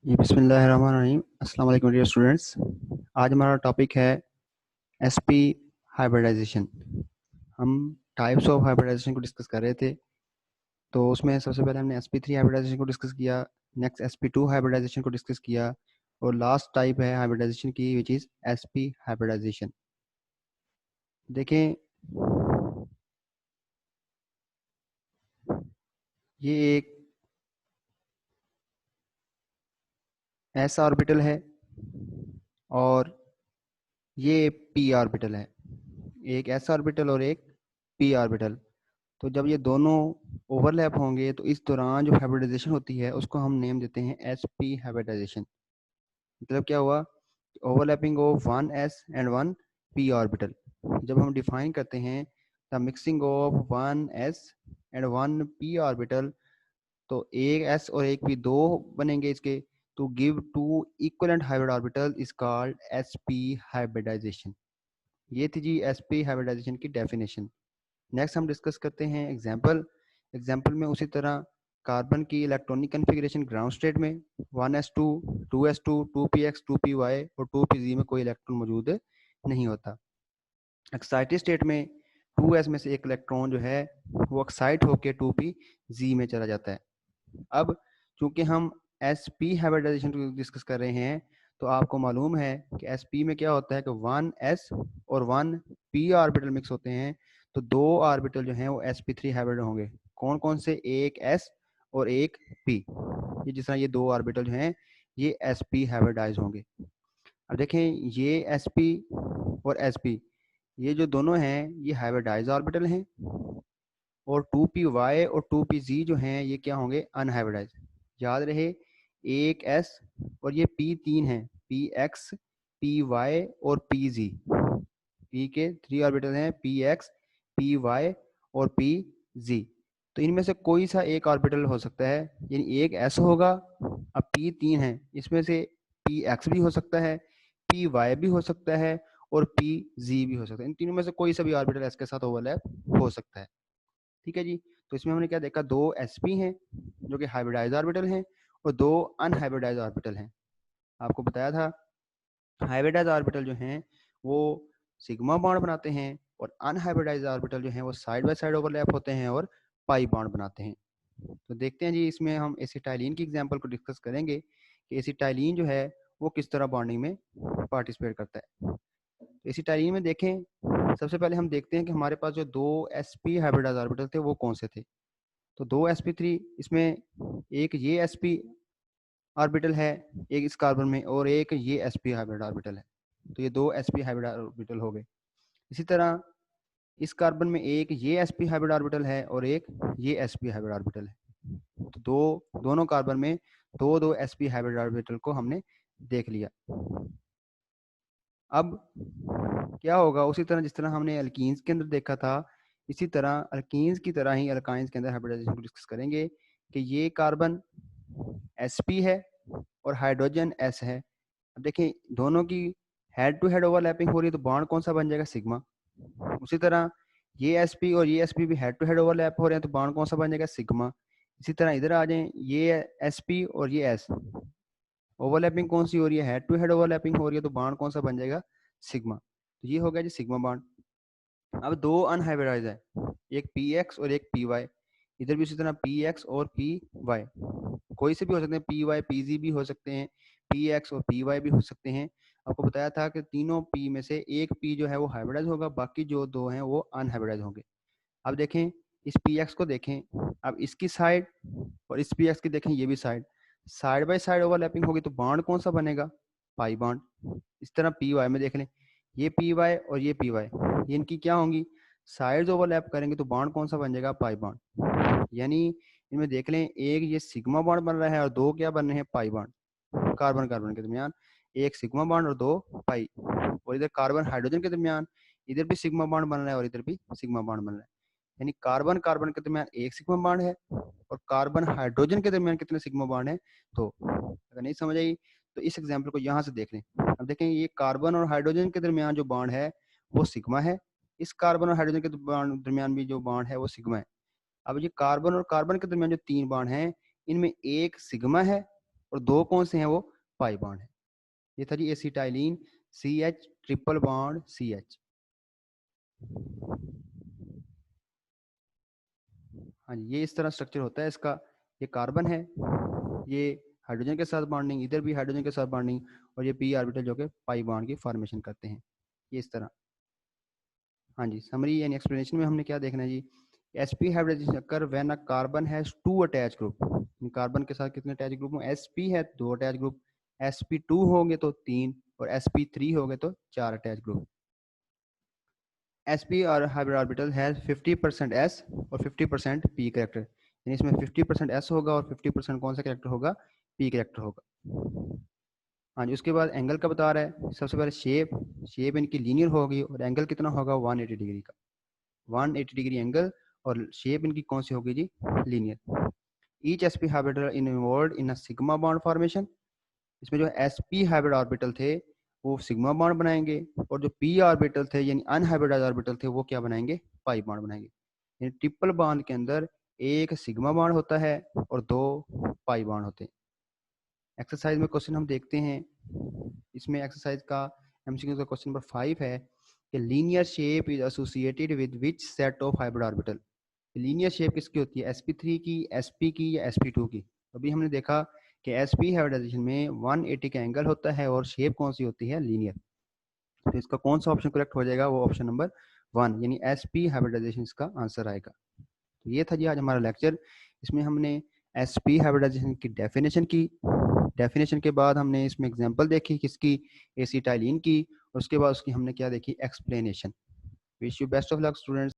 जी बिस्मिल्लाहिर्रहमानिर्रहीम। अस्सलाम वालेकुम डियर स्टूडेंट्स। आज हमारा टॉपिक है एसपी हाइब्रिडाइजेशन। हम टाइप्स ऑफ हाइब्रिडाइजेशन को डिस्कस कर रहे थे। तो उसमें सबसे पहले हमने sp3 हाइब्रिडाइजेशन को डिस्कस किया, नेक्स्ट sp2 हाइब्रिडाइजेशन को डिस्कस किया और लास्ट टाइप है हाइब्रिडाइजेशन की विच इज़ sp हाइब्रिडाइजेशन। देखें, ये एक s ऑर्बिटल है और ये p ऑर्बिटल है। एक s ऑर्बिटल और एक p ऑर्बिटल। तो जब ये दोनों ओवरलैप होंगे तो इस दौरान जो हाइब्रिडाइजेशन होती है उसको हम नेम देते हैं sp हाइब्रिडाइजेशन। मतलब क्या हुआ? Overlapping of one s and one p orbital. जब हम डिफाइन करते हैं the mixing of one s and one p orbital, तो एक s और एक p दो बनेंगे इसके, तो give two equivalent hybrid orbital is called sp hybridization. ये थी जी sp हाइब्रिडाइजेशन की डेफिनेशन। नेक्स्ट हम डिस्कस करते हैं एग्जाम्पल। एग्जाम्पल में उसी तरह कार्बन की इलेक्ट्रॉनिक कन्फिग्रेशन ग्राउंड स्टेट में 1s2, 2s2, 2px, 2py और 2pz में कोई इलेक्ट्रॉन मौजूद नहीं होता। एक्साइटेड स्टेट में 2s में से एक इलेक्ट्रॉन जो है वो एक्साइट होकर 2pz में चला जाता है। अब चूंकि हम sp हाइब्रिडाइजेशन को डिस्कस कर रहे हैं, तो आपको मालूम है कि sp में क्या होता है कि 1s और 1p ऑर्बिटल मिक्स होते हैं, तो दो ऑर्बिटल जो हैं वो sp3 हाइब्रिड होंगे। कौन कौन से? एक s और एक p। ये जिस तरह ये दो ऑर्बिटल जो हैं ये sp हाइब्रिडाइज होंगे। अब देखें, ये sp और sp ये जो दोनों हैं ये हाइब्रिडाइज ऑर्बिटल हैं, और 2py और 2pz जो हैं ये क्या होंगे? अनहाइब्रिडाइज। याद रहे, एक s और ये p3 हैं, px, py और pz। p के 3 ऑर्बिटल हैं, px, py और pz। तो इनमें से कोई सा एक ऑर्बिटल हो सकता है, यानी एक s होगा। अब p3 है, इसमें से px भी हो सकता है, py भी हो सकता है और pz भी हो सकता है। इन तीनों में से कोई सा भी ऑर्बिटल s के साथ ओवरलैप हो सकता है। ठीक है जी। तो इसमें हमने क्या देखा? दो sp हैं जो कि हाइब्रिडाइज ऑर्बिटल हैं और दो अनहाइब्रिडाइज ऑर्बिटल हैं। आपको बताया था हाइब्रिडाइज ऑर्बिटल जो हैं वो सिग्मा बॉन्ड बनाते हैं और अनहाइब्रिडाइज ऑर्बिटल जो हैं वो साइड बाय साइड ओवरलैप होते हैं और पाई बॉन्ड बनाते हैं। तो देखते हैं जी, इसमें हम एसिटाइलिन की एग्जांपल को डिस्कस करेंगे कि एसिटाइलिन जो है वो किस तरह बॉन्डिंग में पार्टिसिपेट करता है। तो एसिटाइलिन में देखें, सबसे पहले हम देखते हैं कि हमारे पास जो दो sp हाइब्रिडाइज ऑर्बिटल थे वो कौन से थे। तो दो sp3, इसमें एक ये sp ऑर्बिटल है एक इस कार्बन में, और एक ये sp हाइब्रिड ऑर्बिटल है। तो ये दो sp हाइब्रिड ऑर्बिटल हो गए। इसी तरह इस कार्बन में एक ये sp हाइब्रिड ऑर्बिटल है और एक ये sp हाइब्रिड ऑर्बिटल है। तो दोनों कार्बन में दो दो sp हाइब्रिड ऑर्बिटल को हमने देख लिया। अब क्या होगा? उसी तरह जिस तरह हमने अल्कीन्स के अंदर देखा था, इसी तरह अल्कीन्स की तरह ही अल्काइंस के अंदर हाइब्रिडाइजेशन को डिस्कस करेंगे कि ये कार्बन sp है और हाइड्रोजन s है। अब देखें, दोनों की हेड टू हेड ओवरलैपिंग हो रही है, तो बॉन्ड कौन सा बन जाएगा? सिग्मा। उसी तरह ये sp और ये sp भी हेड टू हेड ओवरलैप हो रहे हैं, तो बॉन्ड कौन सा बन जाएगा? सिग्मा। इसी तरह इधर आ जाएं, ये sp और ये s ओवरलैपिंग कौन सी हो रही है? हेड टू हेड ओवरलैपिंग हो रही है, तो बॉन्ड कौन सा बन जाएगा? सिग्मा। तो ये हो गया जी सिग्मा बॉन्ड। अब दो अनहाइब्रिडाइज है, एक px और एक py। इधर भी उसी तरह px और py कोई से भी हो सकते हैं, py pz भी हो सकते हैं, px और py भी हो सकते हैं। आपको बताया था कि तीनों p में से एक p जो है वो हाइब्रिडाइज होगा, बाकी जो दो हैं वो अनहाइब्रिडाइज होंगे। अब देखें, इस px को देखें, अब इसकी साइड और इस px की देखें, ये भी side side by side overlapping होगी, तो बॉन्ड कौन सा बनेगा? Pi bond. इस तरह py में देख लें, ये py और ये py, ये इनकी क्या होंगी? साइड्स ओवरलैप करेंगे, तो बॉन्ड कौन सा बन जाएगा? Pi bond. यानी इनमें देख लें, एक ये सिग्मा बॉन्ड बन रहा है और दो क्या बन रहे हैं? Pi bond. कार्बन कार्बन के दरमियान एक सिग्मा बॉन्ड और दो पाई। और इधर कार्बन हाइड्रोजन के दरमियान इधर भी सिग्मा बॉन्ड बन रहा है और इधर भी सिग्मा बॉन्ड बन रहा है। यानी कार्बन कार्बन के दरमियान एक सिग्मा बॉन्ड है और कार्बन हाइड्रोजन के दरमियान कितने सिग्मा बॉन्ड है? तो अगर नहीं समझ आई तो इस एग्जाम्पल को यहाँ से देख लें। अब देखें, ये कार्बन और हाइड्रोजन के दरमियान जो बॉन्ड है वो सिग्मा है, इस कार्बन और हाइड्रोजन के दरमियान भी जो बॉन्ड है वो सिग्मा है। अब ये कार्बन और कार्बन के दरमियान जो तीन बॉन्ड हैं, इनमें एक सिग्मा है और 2 कौन से हैं, वो पाई बॉन्ड है। ये था जी acetylene CH triple bond CH। हाँ जी, ये इस तरह स्ट्रक्चर होता है इसका। ये कार्बन है, ये हाइड्रोजन के साथ बॉन्डिंग, इधर भी हाइड्रोजन के साथ बॉन्डिंग, और ये p ऑर्बिटल जो कि पाई बॉन्ड की फॉर्मेशन करते हैं, ये इस तरह। हाँ जी, समरी एंड एक्सप्लेनेशन में हमने क्या देखना है जी, sp hybridization occur when a carbon has 2 attach group. Carbon के साथ कितने अटैच ग्रुप हैं, sp है 2 अटैच ग्रुप, sp2 होंगे तो 3, और sp3 हो गए तो 4 अटैच ग्रुप। sp और हाइब्रिड ऑर्बिटल हैज 50% s और 50% p कैरेक्टर, यानी इसमें 50% s होगा और 50% कौन सा कैरेक्टर होगा, p कैरेक्टर होगा। हाँ जी, उसके बाद एंगल का बता रहा है। सबसे पहले शेप, शेप इनकी लीनियर होगी और एंगल कितना होगा 180 डिग्री का, 180 डिग्री एंगल, और शेप इनकी कौन सी होगी जी, linear. Each sp hybrid involved in a sigma bond formation. इसमें जो sp हाइब्रिड ऑर्बिटल थे वो सिग्मा बॉन्ड बनाएंगे, और जो p ऑर्बिटल थे यानी अनहाइब्रिडाइज्ड ऑर्बिटल थे वो क्या बनाएंगे, पाई बॉन्ड बनाएंगे। यानी ट्रिपल बॉन्ड के अंदर एक सिग्मा बॉन्ड होता है और 2 पाई बॉन्ड होते हैं। एक्सरसाइज में क्वेश्चन हम देखते हैं, इसमें एक्सरसाइज का एमसीक्यू का क्वेश्चन नंबर 5 है कि linear shape is associated with which set of hybrid orbital. Linear shape किसकी होती है, sp3 की, sp की या sp2 की। अभी हमने देखा कि sp हाइब्रिडाइजेशन में 180 का एंगल होता है और शेप कौन सी होती है, लीनियर। तो इसका कौन सा ऑप्शन करेक्ट हो जाएगा, वो ऑप्शन नंबर 1 यानी sp हाइब्रिडाइजेशन इसका आंसर आएगा। तो ये था जी आज हमारा लेक्चर। इसमें हमने sp हाइब्रिडाइजेशन की डेफिनेशन की, डेफिनेशन के बाद हमने इसमें एग्जांपल देखी किसकी, एसिटाइलिन की, और उसके बाद उसकी हमने क्या देखी, explanation. Wish you best of luck students.